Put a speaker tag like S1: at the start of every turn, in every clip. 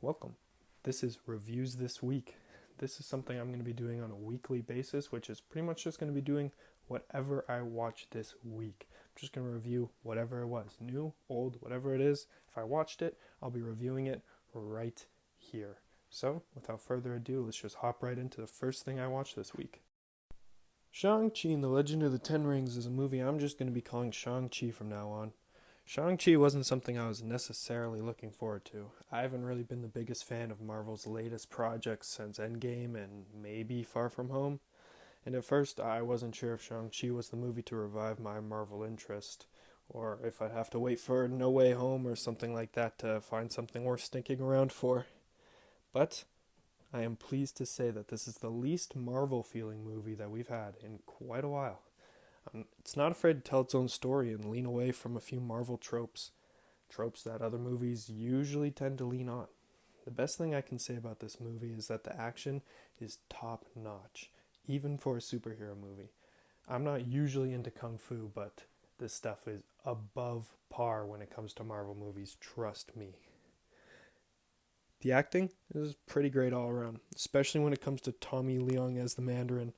S1: Welcome. This is Reviews This Week. This is something I'm going to be doing on a weekly basis, which is pretty much just going to be doing whatever I watch this week. I'm just going to review whatever it was, new, old, whatever it is. If I watched it, I'll be reviewing it right here. So, without further ado, let's just hop right into the first thing I watched this week. Shang-Chi and the Legend of the Ten Rings is a movie I'm just going to be calling Shang-Chi from now on. Shang-Chi wasn't something I was necessarily looking forward to. I haven't really been the biggest fan of Marvel's latest projects since Endgame and maybe Far From Home, and at first I wasn't sure if Shang-Chi was the movie to revive my Marvel interest, or if I'd have to wait for No Way Home or something like that to find something worth sticking around for. But I am pleased to say that this is the least Marvel-feeling movie that we've had in quite a while. It's not afraid to tell its own story and lean away from a few Marvel tropes that other movies usually tend to lean on. The best thing I can say about this movie is that the action is top notch, even for a superhero movie. I'm not usually into kung fu, but this stuff is above par when it comes to Marvel movies, trust me. The acting is pretty great all around, especially when it comes to Tommy Leung as the Mandarin.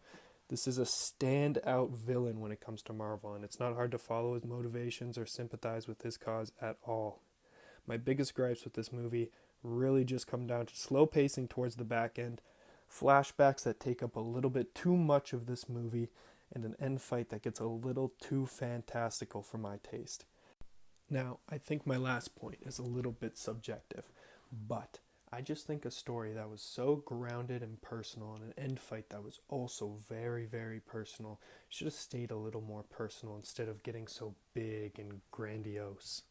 S1: This is a standout villain when it comes to Marvel, and it's not hard to follow his motivations or sympathize with his cause at all. My biggest gripes with this movie really just come down to slow pacing towards the back end, flashbacks that take up a little bit too much of this movie, and an end fight that gets a little too fantastical for my taste. Now, I think my last point is a little bit subjective, but I just think a story that was so grounded and personal and an end fight that was also very, very personal should have stayed a little more personal instead of getting so big and grandiose.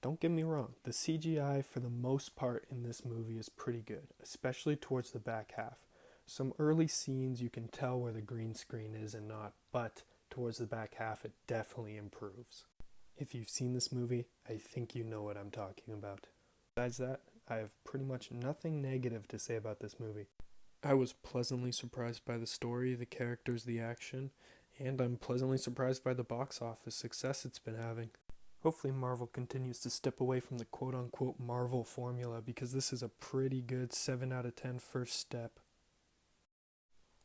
S1: Don't get me wrong, the CGI for the most part in this movie is pretty good, especially towards the back half. Some early scenes you can tell where the green screen is and not, but towards the back half it definitely improves. If you've seen this movie, I think you know what I'm talking about. Besides that, I have pretty much nothing negative to say about this movie. I was pleasantly surprised by the story, the characters, the action, and I'm pleasantly surprised by the box office success it's been having. Hopefully Marvel continues to step away from the quote-unquote Marvel formula because this is a pretty good 7 out of 10 first step.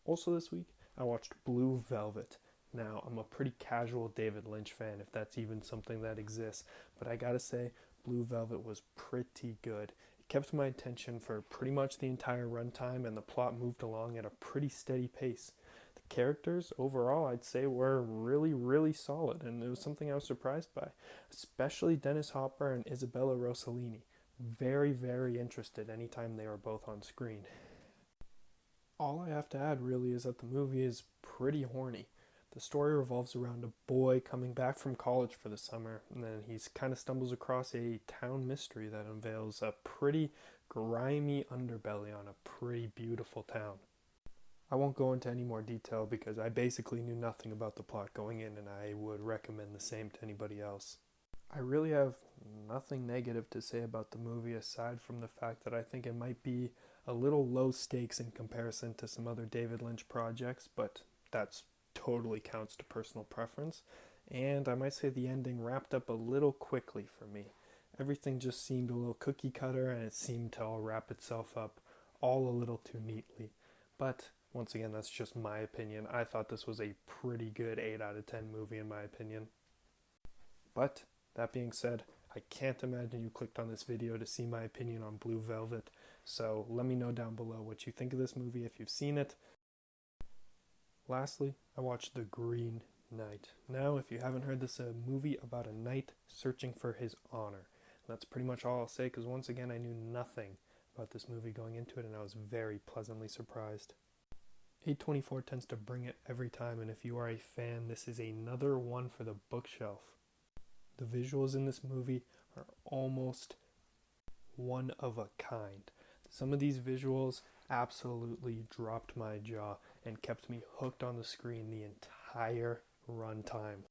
S1: Also this week, I watched Blue Velvet. Now, I'm a pretty casual David Lynch fan, if that's even something that exists, but I gotta say, Blue Velvet was pretty good. It kept my attention for pretty much the entire runtime, and the plot moved along at a pretty steady pace. The characters, overall, I'd say were really, really solid, and it was something I was surprised by, especially Dennis Hopper and Isabella Rossellini. Very, very interested anytime they were both on screen. All I have to add really is that the movie is pretty horny. The story revolves around a boy coming back from college for the summer, and then he kind of stumbles across a town mystery that unveils a pretty grimy underbelly on a pretty beautiful town. I won't go into any more detail because I basically knew nothing about the plot going in, and I would recommend the same to anybody else. I really have nothing negative to say about the movie aside from the fact that I think it might be a little low stakes in comparison to some other David Lynch projects, but that's totally counts to personal preference, and I might say the ending wrapped up a little quickly for me. Everything just seemed a little cookie cutter, and it seemed to all wrap itself up all a little too neatly. But once again, that's just my opinion. I thought this was a pretty good 8 out of 10 movie in my opinion. But that being said, I can't imagine you clicked on this video to see my opinion on Blue Velvet, so let me know down below what you think of this movie if you've seen it. Lastly, I watched The Green Knight. Now, if you haven't heard, this is a movie about a knight searching for his honor. That's pretty much all I'll say because once again, I knew nothing about this movie going into it and I was very pleasantly surprised. A24 tends to bring it every time, and if you are a fan, this is another one for the bookshelf. The visuals in this movie are almost one of a kind. Some of these visuals absolutely dropped my jaw and kept me hooked on the screen the entire runtime.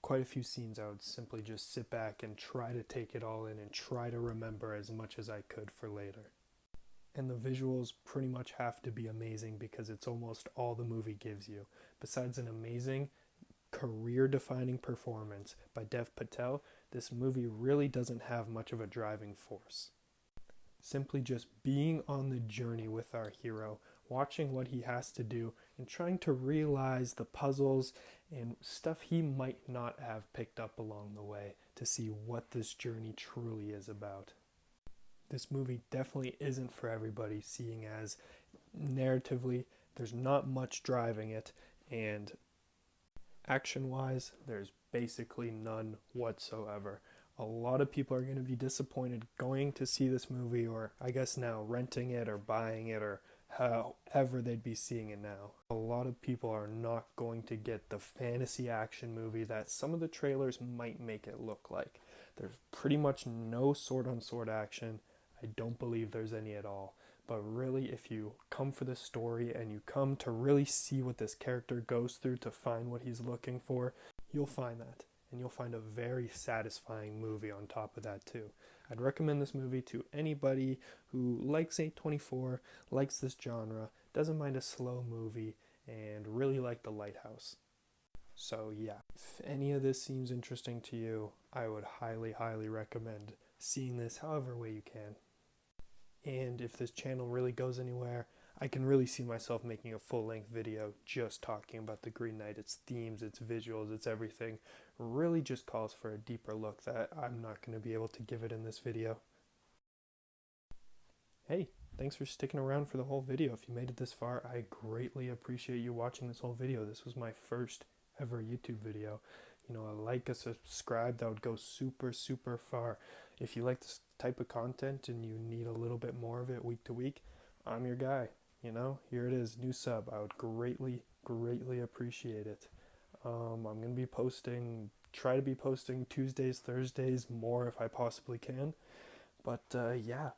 S1: Quite a few scenes I would simply just sit back and try to take it all in and try to remember as much as I could for later. And the visuals pretty much have to be amazing because it's almost all the movie gives you. Besides an amazing, career-defining performance by Dev Patel, this movie really doesn't have much of a driving force. simply just being on the journey with our hero, watching what he has to do, and trying to realize the puzzles and stuff he might not have picked up along the way to see what this journey truly is about. This movie definitely isn't for everybody, seeing as narratively there's not much driving it, and action wise there's basically none whatsoever. A lot of people are going to be disappointed going to see this movie, or I guess now renting it or buying it, or however they'd be seeing it now. A lot of people are not going to get the fantasy action movie that some of the trailers might make it look like. There's pretty much no sword on sword action. I don't believe there's any at all. But really, if you come for the story and you come to really see what this character goes through to find what he's looking for, you'll find that. And you'll find a very satisfying movie on top of that too. I'd recommend this movie to anybody who likes A24, likes this genre, doesn't mind a slow movie, and really like The Lighthouse. So yeah, if any of this seems interesting to you, I would highly, highly recommend seeing this however way you can. And if this channel really goes anywhere, I can really see myself making a full-length video just talking about the Green Knight, its themes, its visuals, its everything. Really just calls for a deeper look that I'm not going to be able to give it in this video. Hey, thanks for sticking around for the whole video. If you made it this far, I greatly appreciate you watching this whole video. This was my first ever YouTube video. A like, a subscribe, that would go super, super far. If you like this type of content and you need a little bit more of it week to week, I'm your guy. Here it is, new sub. I would greatly, greatly appreciate it. I'm going to be try to be posting Tuesdays, Thursdays, more if I possibly can. But yeah,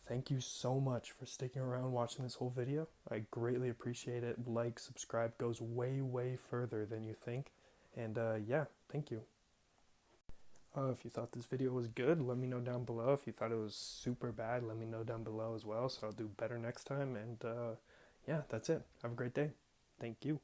S1: thank you so much for sticking around watching this whole video. I greatly appreciate it. Like, subscribe goes way, way further than you think. And yeah, thank you. If you thought this video was good, let me know down below. If you thought it was super bad, let me know down below as well, so I'll do better next time. And yeah, that's it. Have a great day. Thank you.